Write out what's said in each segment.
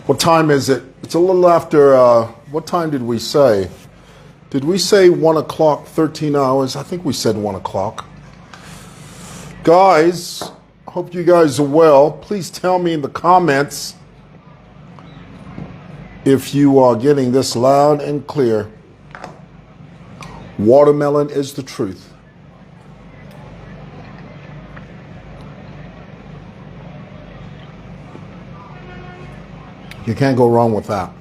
What time is it? It's a little after, what time did we say? Did we say 1 o'clock, 13 hours? I think we said 1 o'clock. Guys, hope you guys are well. Please tell me in the comments if you are getting this loud and clear. Watermelon is the truth. You can't go wrong with that.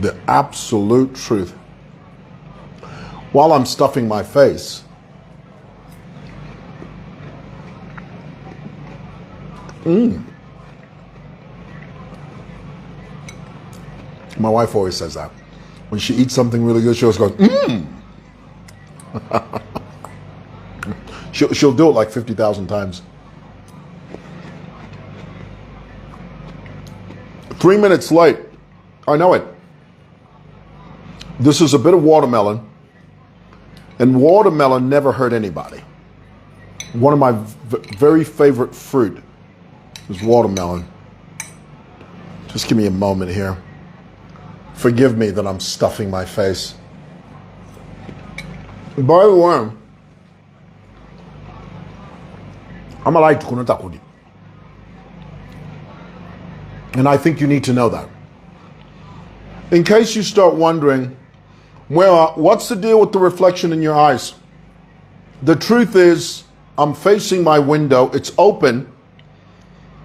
The absolute truth. While I'm stuffing my face, my wife always says that. When she eats something really good, she always goes, she'll do it like 50,000 times. 3 minutes late. I know it. This is a bit of watermelon, and watermelon never hurt anybody. One of my very favorite fruit is watermelon. Just give me a moment here. Forgive me that I'm stuffing my face. By the way, I'm a light Tukuta. And I think you need to know that. In case you start wondering, well, what's the deal with the reflection in your eyes? The truth is, I'm facing my window, it's open,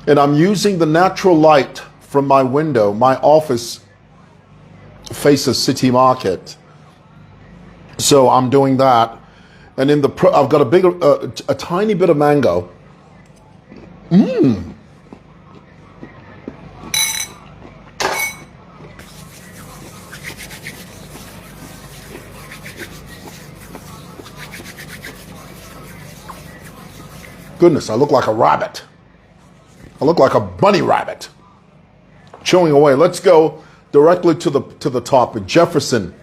and I'm using the natural light from my window. My office faces City Market, so I'm doing that. And in the I've got a tiny bit of mango. Goodness, I look like a rabbit. I look like a bunny rabbit. Chewing away. Let's go directly to the topic. Jefferson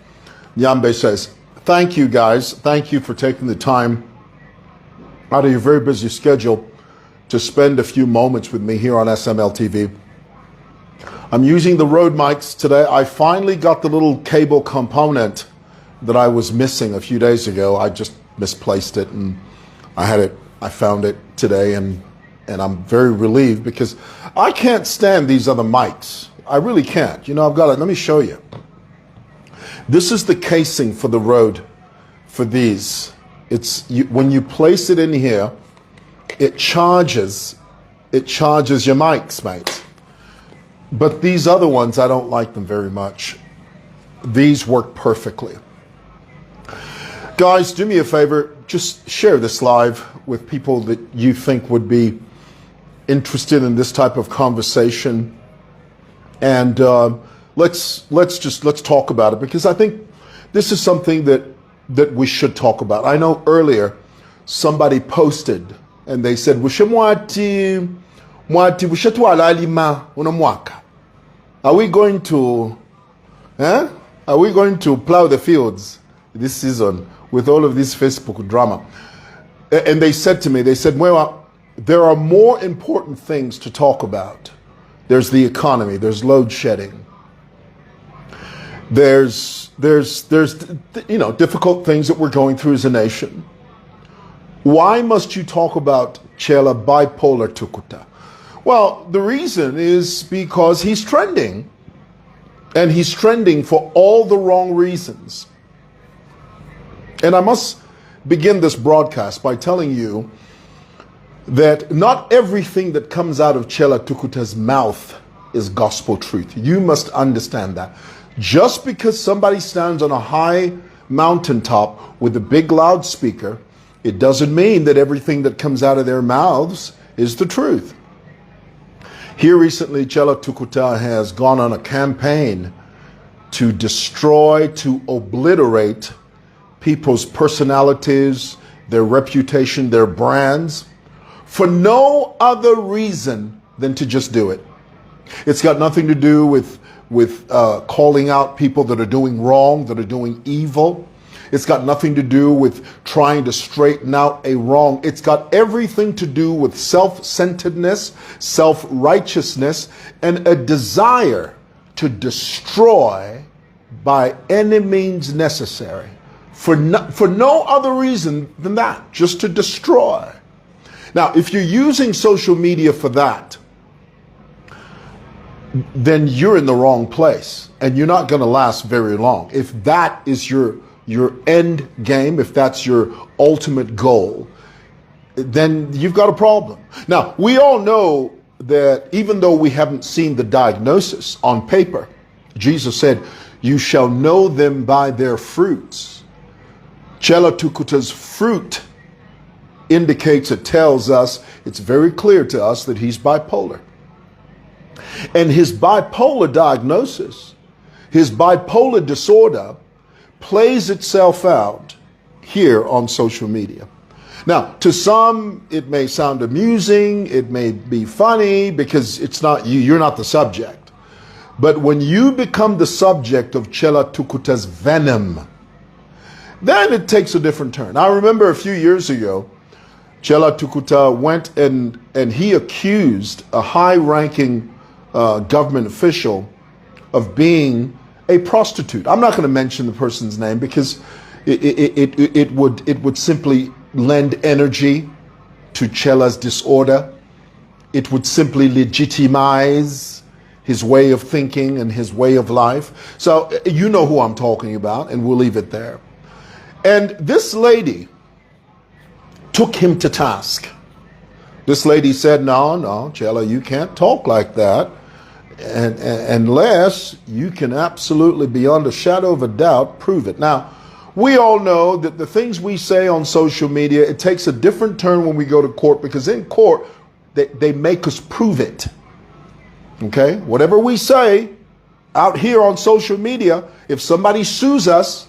Nyambe says, thank you guys. Thank you for taking the time out of your very busy schedule to spend a few moments with me here on SML TV. I'm using the Rode mics today. I finally got the little cable component that I was missing a few days ago. I just misplaced it, and I found it today, and I'm very relieved because I can't stand these other mics. I really can't. You know, I've got it. Let me show you. This is the casing for the Rode for these. When you place it in here, it charges your mics, mate. But these other ones, I don't like them very much. These work perfectly. Guys, do me a favor, just share this live with people that you think would be interested in this type of conversation. And let's talk about it, because I think this is something that we should talk about. I know earlier somebody posted and they said, are we going to plow the fields this season with all of this Facebook drama? And they said to me, mwewa, there are more important things to talk about. There's the economy, there's load shedding. There's difficult things that we're going through as a nation. Why must you talk about Chellah bipolar Tukuta? Well, the reason is because he's trending, and he's trending for all the wrong reasons. And I must begin this broadcast by telling you that not everything that comes out of Chellah Tukuta's mouth is gospel truth. You must understand that. Just because somebody stands on a high mountaintop with a big loudspeaker, it doesn't mean that everything that comes out of their mouths is the truth. Here recently, Chellah Tukuta has gone on a campaign to destroy, to obliterate people's personalities, their reputation, their brands, for no other reason than to just do it. It's got nothing to do with calling out people that are doing wrong, that are doing evil. It's got nothing to do with trying to straighten out a wrong. It's got everything to do with self-centeredness, self-righteousness, and a desire to destroy by any means necessary. For no other reason than that, just to destroy. Now, if you're using social media for that, then you're in the wrong place and you're not going to last very long. If that is your end game, if that's your ultimate goal, then you've got a problem. Now, we all know that even though we haven't seen the diagnosis on paper, Jesus said, "You shall know them by their fruits." Chellah Tukuta's fruit indicates, it tells us, it's very clear to us that he's bipolar. And his bipolar diagnosis, his bipolar disorder, plays itself out here on social media. Now, to some, it may sound amusing, it may be funny, because it's not you, you're not the subject. But when you become the subject of Chellah Tukuta's venom, then it takes a different turn. I remember a few years ago, Chellah Tukuta went and he accused a high-ranking government official of being a prostitute. I'm not going to mention the person's name because it would simply lend energy to Chellah's disorder. It would simply legitimize his way of thinking and his way of life. So you know who I'm talking about, and we'll leave it there. And this lady took him to task. This lady said, no, Chella, you can't talk like that unless you can absolutely, beyond a shadow of a doubt, prove it. Now, we all know that the things we say on social media, it takes a different turn when we go to court, because in court, they make us prove it. Okay? Whatever we say out here on social media, if somebody sues us,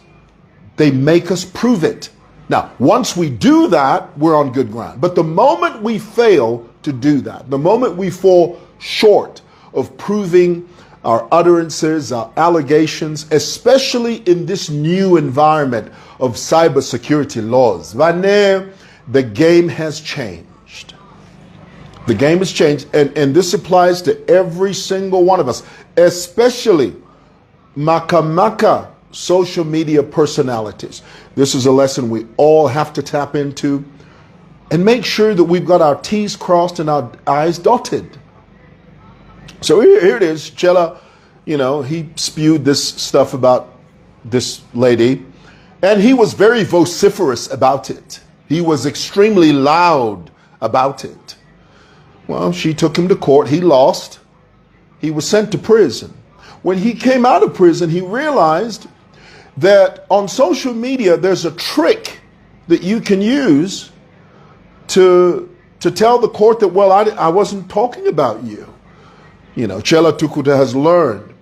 they make us prove it. Now, once we do that, we're on good ground. But the moment we fail to do that, the moment we fall short of proving our utterances, our allegations, especially in this new environment of cybersecurity laws, the game has changed. The game has changed, and this applies to every single one of us, especially makamaka social media personalities. This is a lesson we all have to tap into and make sure that we've got our T's crossed and our I's dotted. So here it is. Chella, he spewed this stuff about this lady, and he was very vociferous about it. He was extremely loud about it. Well, she took him to court. He lost. He was sent to prison. When he came out of prison, he realized that on social media, there's a trick that you can use to tell the court that, well, I wasn't talking about you. Chellah Tukuta has learned.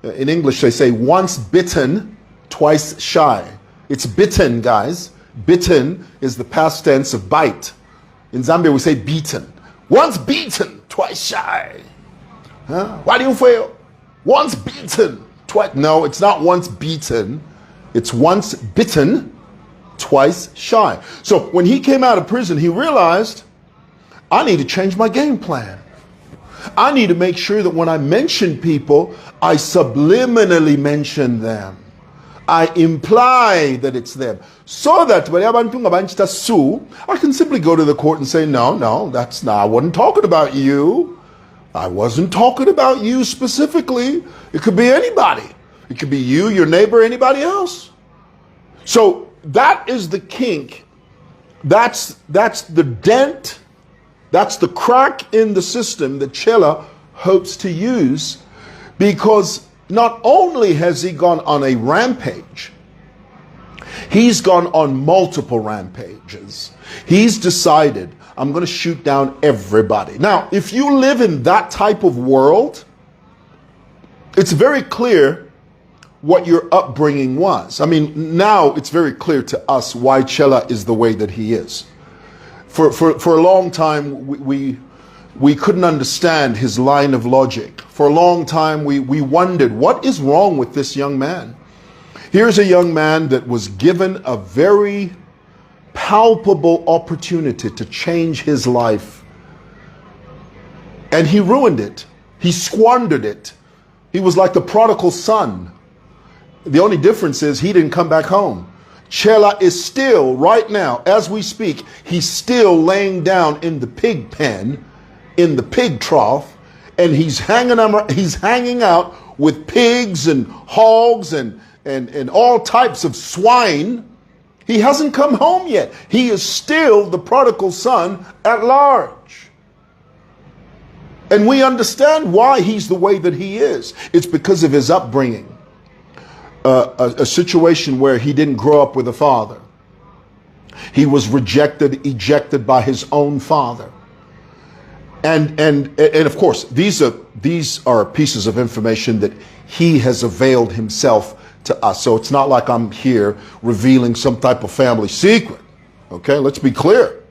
In English, they say, once bitten, twice shy. It's bitten, guys. Bitten is the past tense of bite. In Zambia, we say beaten. Once beaten, twice shy. Huh? Why do you fail? Once beaten, twice. No, it's not once beaten. It's once bitten, twice shy. So when he came out of prison, he realized, I need to change my game plan. I need to make sure that when I mention people, I subliminally mention them. I imply that it's them. So that when I can simply go to the court and say, no, that's not, I wasn't talking about you. I wasn't talking about you specifically. It could be anybody. It could be you, your neighbor, anybody else. So that is the kink. That's the dent. That's the crack in the system that Chella hopes to use, because not only has he gone on a rampage, he's gone on multiple rampages. He's decided, I'm going to shoot down everybody. Now, if you live in that type of world, it's very clear what your upbringing was. I mean, now it's very clear to us why Chella is the way that he is. For a long time, we couldn't understand his line of logic. For a long time, we wondered, what is wrong with this young man? Here's a young man that was given a very palpable opportunity to change his life, and he ruined it. He squandered it. He was like the prodigal son. The only difference is he didn't come back home. Chella is still, right now, as we speak, he's still laying down in the pig pen, in the pig trough, and he's hanging out with pigs and hogs and all types of swine. He hasn't come home yet. He is still the prodigal son at large. And we understand why he's the way that he is. It's because of his upbringing. A situation where he didn't grow up with a father. He was rejected, ejected by his own father. And of course, these are pieces of information that he has availed himself to us. So it's not like I'm here revealing some type of family secret. Okay, let's be clear.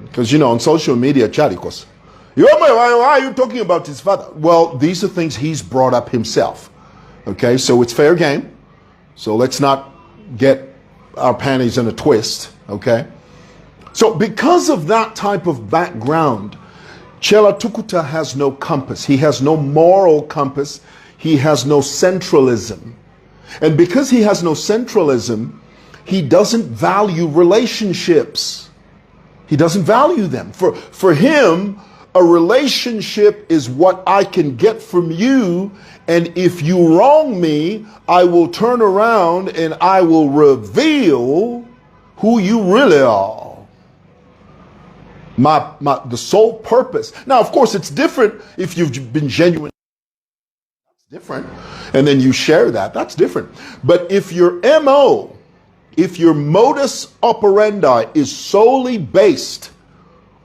Because, on social media, Charicos, why are you talking about his father? Well, these are things he's brought up himself. Okay, so it's fair game. So let's not get our panties in a twist. Okay, so because of that type of background, Chellah Tukuta has no compass. He has no moral compass. He has no centralism. And because he has no centralism, he doesn't value relationships. He doesn't value them. For him, a relationship is what I can get from you, and if you wrong me, I will turn around and I will reveal who you really are. The sole purpose. Now, of course, it's different if you've been genuine. That's different. And then you share that. That's different. But if your MO, if your modus operandi is solely based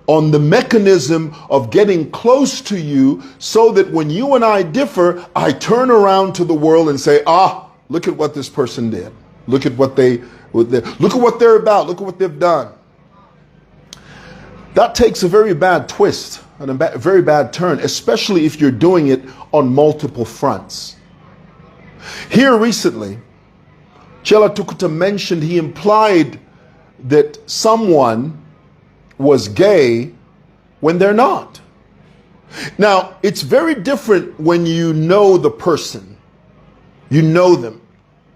on the mechanism of getting close to you so that when you and I differ, I turn around to the world and say, look at what this person did. Look at what they're about. Look at what they've done. That takes a very bad twist and a very bad turn, especially if you're doing it on multiple fronts. Here recently, Chellah Tukuta mentioned, he implied that someone was gay when they're not. Now, it's very different when you know the person. You know them.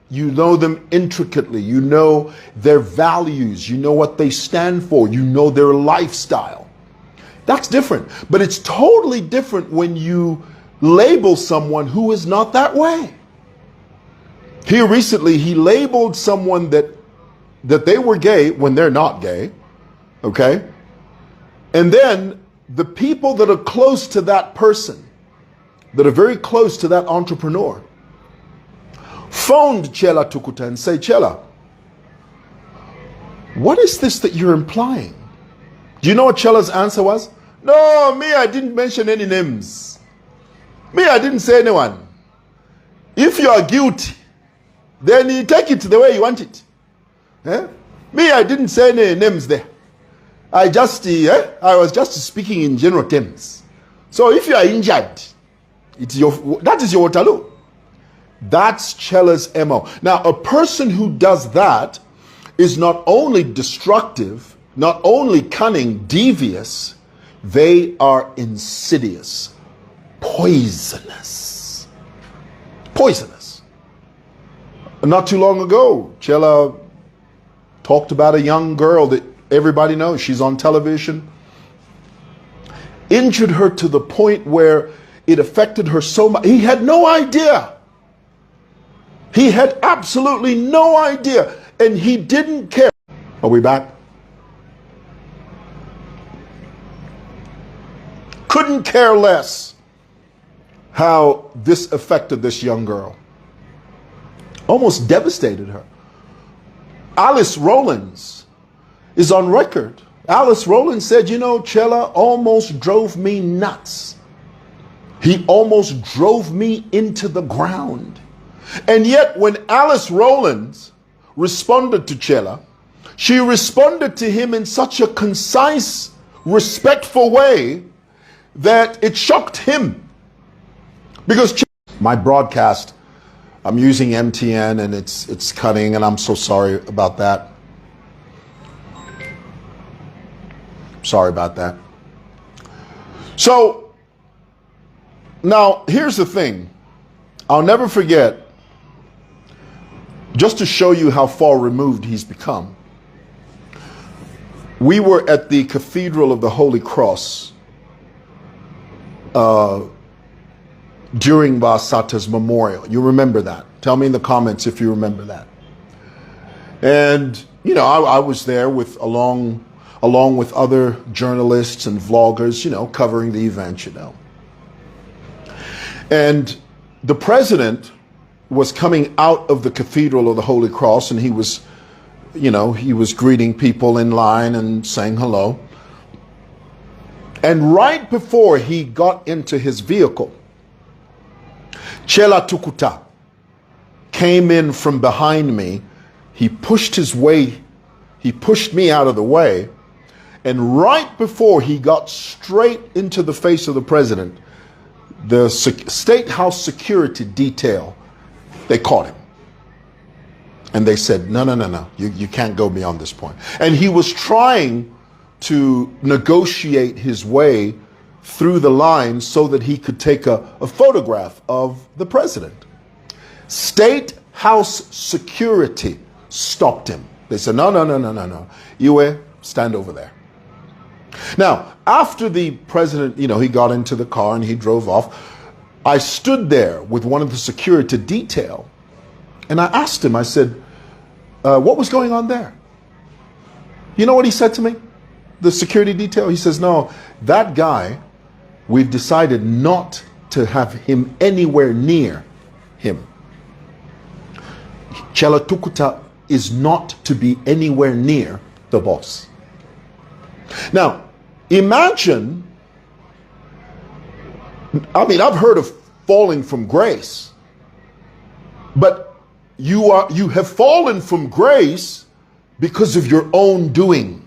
You know them intricately. You know their values. You know what they stand for. You know their lifestyle. That's different. But it's totally different when you label someone who is not that way. Here recently, he labeled someone that they were gay when they're not gay. Okay? And then the people that are close to that person, that are very close to that entrepreneur, phoned Chellah Tukuta and say, Chella, what is this that you're implying? Do you know what Chellah's answer was? No, me, I didn't mention any names. Me, I didn't say anyone. If you are guilty, then you take it the way you want it. Me, I didn't say any names there. I was just speaking in general terms. So if you are injured, that is your Waterloo. That's Chellah's MO. Now, a person who does that is not only destructive, not only cunning, devious, they are insidious, poisonous. Poisonous. Not too long ago, Chella talked about a young girl that everybody knows. She's on television. Injured her to the point where it affected her so much. He had no idea. He had absolutely no idea. And he didn't care. Are we back? Couldn't care less how this affected this young girl. Almost devastated her. Alice Rollins is on record. Alice Rollins said, Chella almost drove me nuts. He almost drove me into the ground. And yet when Alice Rollins responded to Chella, she responded to him in such a concise, respectful way that it shocked him. Because my broadcast I'm using MTN and it's cutting, and I'm so sorry about that. Sorry about that. So now here's the thing. I'll never forget, just to show you how far removed he's become. We were at the Cathedral of the Holy Cross during Vasata's memorial. You remember that? Tell me in the comments if you remember that. And, you know, I was there with along with other journalists and vloggers, you know, covering the event, you know. And the president was coming out of the Cathedral of the Holy Cross, and he was, you know, he was greeting people in line and saying hello. And right before he got into his vehicle, Chellah Tukuta came in from behind me. He pushed me out of the way. And right before he got straight into the face of the president, the State House security detail, they caught him. And they said, no, you can't go beyond this point. And he was trying to negotiate his way through the line so that he could take a photograph of the president. State House security stopped him. They said, no. Iwe, stand over there. Now, after the president, you know, he got into the car and he drove off, I stood there with one of the security detail and I asked him, I said, what was going on there? You know what he said to me? The security detail, he says, no, that guy, we've decided not to have him anywhere near him. Chellah Tukuta is not to be anywhere near the boss. Now, imagine, I mean, I've heard of falling from grace, but you have fallen from grace because of your own doing.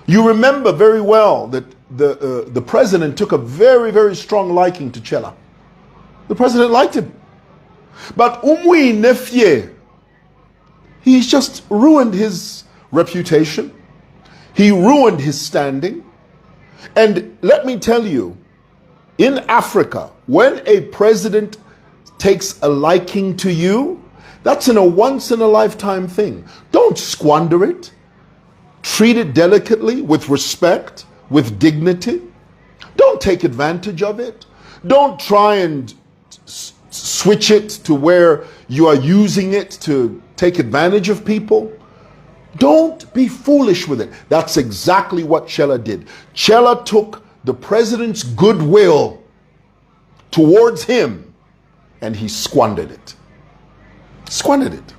You remember very well that the president took a very, very strong liking to Chella. The president liked him. But Umwi Nefye, he's just ruined his reputation. He ruined his standing. And let me tell you, in Africa, when a president takes a liking to you, that's a once in a lifetime thing. Don't squander it. Treat it delicately, with respect, with dignity. Don't take advantage of it. Don't try and switch it to where you are using it to take advantage of people. Don't be foolish with it. That's exactly what Chella did. Chella took the president's goodwill towards him and he squandered it. Squandered it.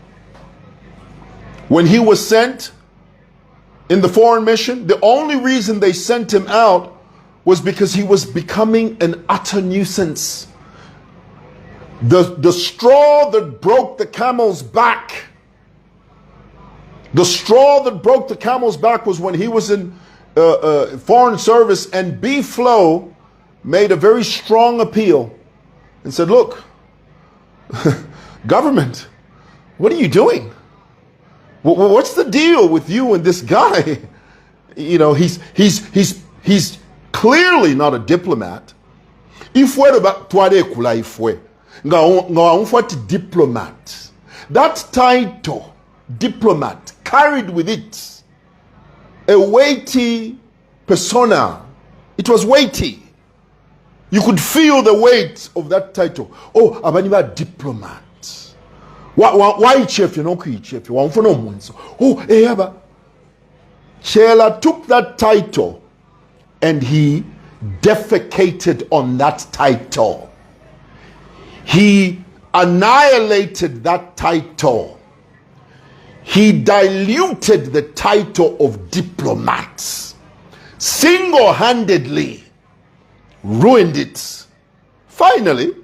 When he was sent in the foreign mission, the only reason they sent him out was because he was becoming an utter nuisance. The straw that broke the camel's back, the straw that broke the camel's back was when he was in foreign service, and B. Flow made a very strong appeal and said, look, government, what are you doing? What's the deal with you and this guy? You know, he's clearly not a diplomat. Diplomat. That title, diplomat, carried with it a weighty persona. It was weighty. You could feel the weight of that title. Oh, Abaniba diplomat. Why chef? You know, chef. Oh, Ehaba. Chella took that title and he defecated on that title. He annihilated that title. He diluted the title of diplomats. Single-handedly ruined it. Finally,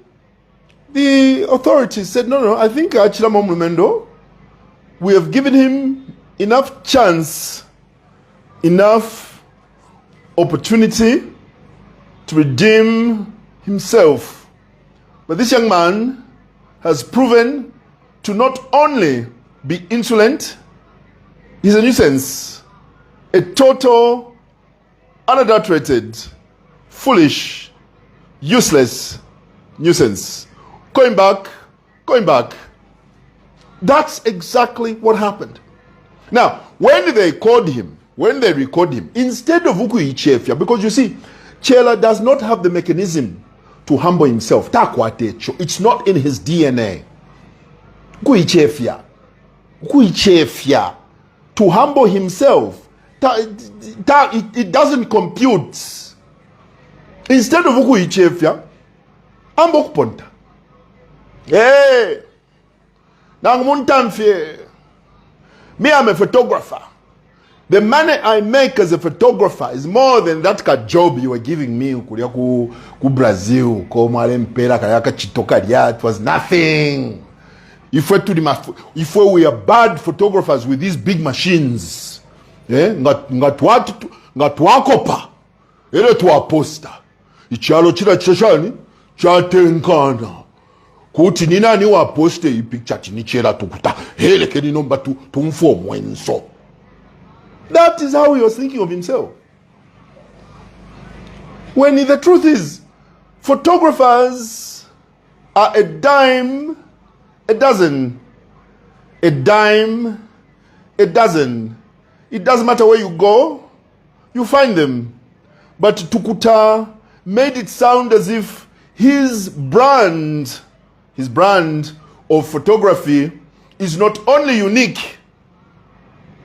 the authorities said, no, I think Chella Momumendo, we have given him enough chance, enough opportunity to redeem himself. But this young man has proven to not only be insolent, he's a nuisance, a total, unadulterated, foolish, useless nuisance. Going back. That's exactly what happened. Now, when they record him, instead of ukuichefya, because you see, Chella does not have the mechanism to humble himself. It's not in his DNA. Ukuichefya. To humble himself, it doesn't compute. Instead of ukuichefya, humble kuponta. Hey! Me, I'm a photographer. The money I make as a photographer is more than that job you were giving me. Brazil, it was nothing. If we are bad photographers with these big machines, ngatwakopa, ele tuwaposta. Ichalo chila chashani, chatenkana. Kuti nina ni wa poste I picture chini Chellah Tukuta. Hele keni nomba tumfo mwenso. That is how he was thinking of himself. When the truth is, photographers are a dime a dozen. A dime a dozen. It doesn't matter where you go, you find them. But Tukuta made it sound as if his brand of photography is not only unique,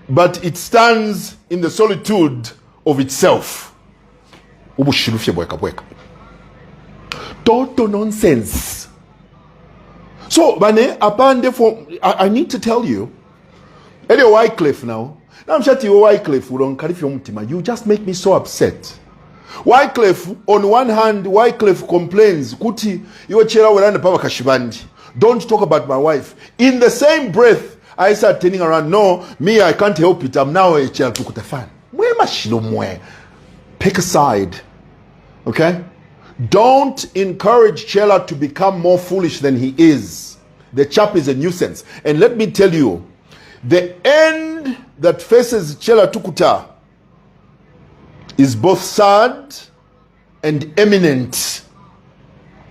but it stands in the solitude of itself. Total nonsense. So, I need to tell you, Wycliffe now. I'm sure Wycliffe, you just make me so upset. Wycliffe, on one hand, Wycliffe complains, Kuti, don't talk about my wife. In the same breath, I start turning around, no, me, I can't help it. I'm now a Chellah Tukuta fan. Pick a side. Okay? Don't encourage Chella to become more foolish than he is. The chap is a nuisance. And let me tell you, the end that faces Chellah Tukuta is both sad and imminent.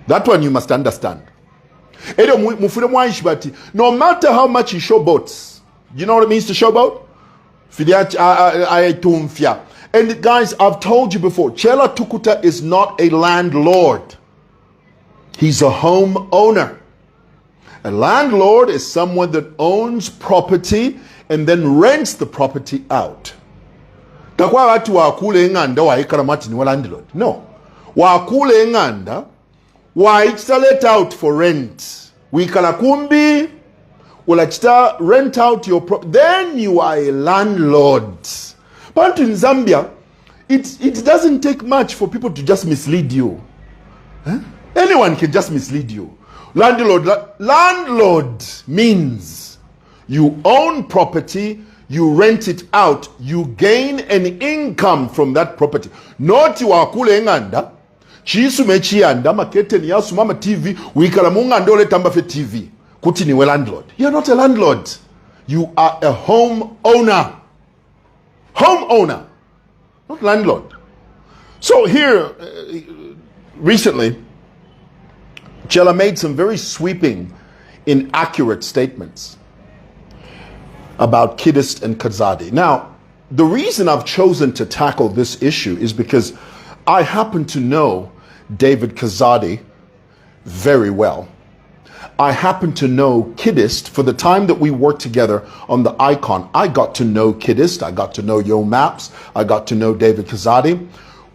That one you must understand. No matter how much he showboats, you know what it means to showboat? And guys, I've told you before, Chellah Tukuta is not a landlord. He's a homeowner. A landlord is someone that owns property and then rents the property out. No. Wakule nganda, let out for rent. Wikalakumbi, rent out your property. Then you are a landlord. But in Zambia, it doesn't take much for people to just mislead you. Huh? Anyone can just mislead you. Landlord means you own property, you rent it out, you gain an income from that property. Not you are kule nganda, chisume chianda, makete ni yasu mama TV, wikala munga ndole tamba fe TV. Kuti niwe landlord. You're not a landlord. You are a homeowner. Homeowner, not landlord. So here, recently, Chella made some very sweeping, inaccurate statements about Kiddist and Kazadi. Now, the reason I've chosen to tackle this issue is because I happen to know David Kazadi very well. I happen to know Kiddist. For the time that we worked together on the Icon, I got to know Kiddist, I got to know Yo Maps, I got to know David Kazadi.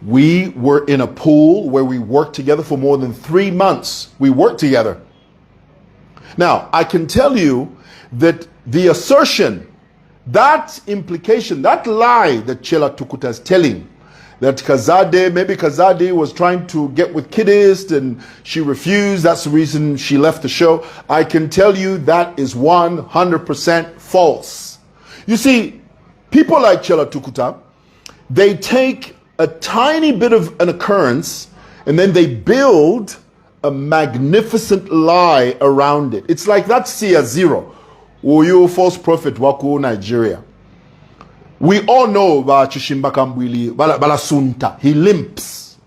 We were in a pool where we worked together for more than 3 months. We worked together. Now, I can tell you that the assertion, that implication, that lie that Chellah Tukuta is telling, that maybe Kazadi was trying to get with Kiddist and she refused, that's the reason she left the show. I can tell you that is 100% false. You see, people like Chellah Tukuta, they take a tiny bit of an occurrence and then they build a magnificent lie around it. It's like that Sia Zero, who you false prophet waku Nigeria. We all know about Chishimba Kambwili, Balasunta. He limps.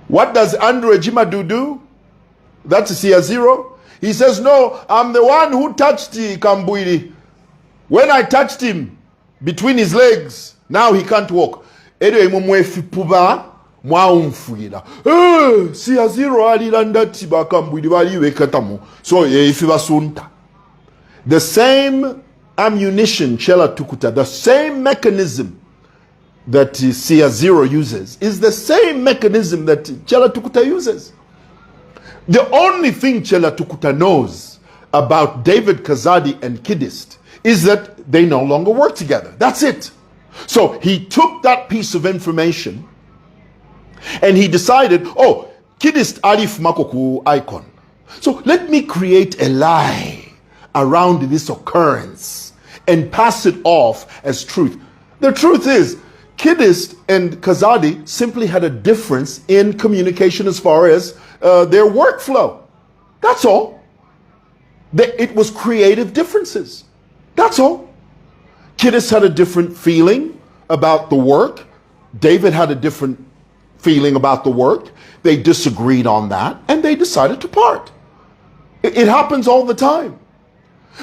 What does Andrew Ejima do? That's Sia Zero. He says, no, I'm the one who touched the Kambwili. When I touched him between his legs, now he can't walk. Sia Zero alilandati Kambwili baliwe katamu. So ifibasunta. The same ammunition, Chellah Tukuta, the same mechanism that Sia Zero uses is the same mechanism that Chellah Tukuta uses. The only thing Chellah Tukuta knows about David Kazadi and Kiddist is that they no longer work together. That's it. So he took that piece of information and he decided, oh, Kiddist Alif Makoku icon. So let me create a lie around this occurrence and pass it off as truth. The truth is, Kiddist and Kazadi simply had a difference in communication as far as their workflow. That's all. It was creative differences. That's all. Kiddist had a different feeling about the work. David had a different feeling about the work. They disagreed on that and they decided to part. It happens all the time.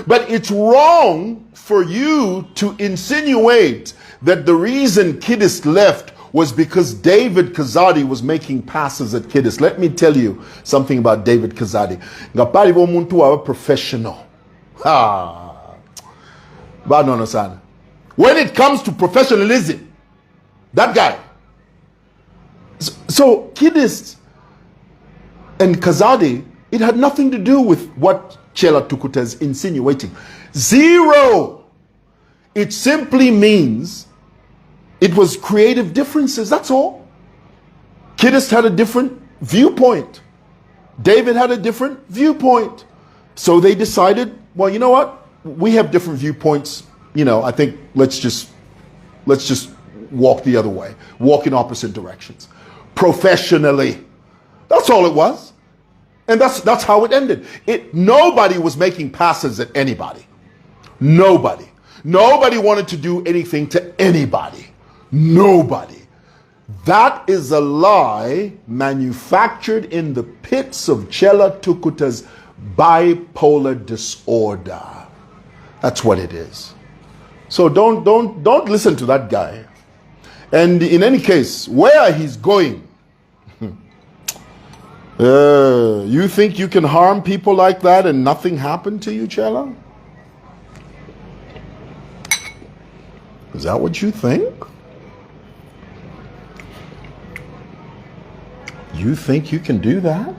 But it's wrong for you to insinuate that the reason Kiddist left was because David Kazadi was making passes at Kiddist. Let me tell you something about David Kazadi. Ngapali bomuntu wa professional. When it comes to professionalism, that guy. So Kiddist and Kazadi, it had nothing to do with what Chellah Tukuta is insinuating. Zero. It simply means it was creative differences. That's all. Kiddist had a different viewpoint. David had a different viewpoint. So they decided, well, you know what? We have different viewpoints. You know, I think let's just walk the other way. Walk in opposite directions. Professionally. That's all it was. And that's how it ended. Nobody was making passes at anybody. Nobody. Nobody wanted to do anything to anybody. Nobody. That is a lie manufactured in the pits of Chellah Tukuta's bipolar disorder. That's what it is. So don't listen to that guy. And in any case, where he's going, you think you can harm people like that and nothing happened to you, Chella? Is that what you think? You think you can do that?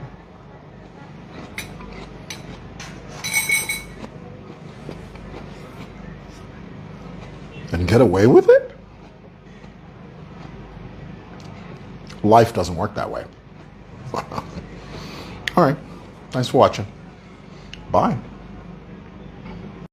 And get away with it? Life doesn't work that way. All right. Thanks for watching. Bye.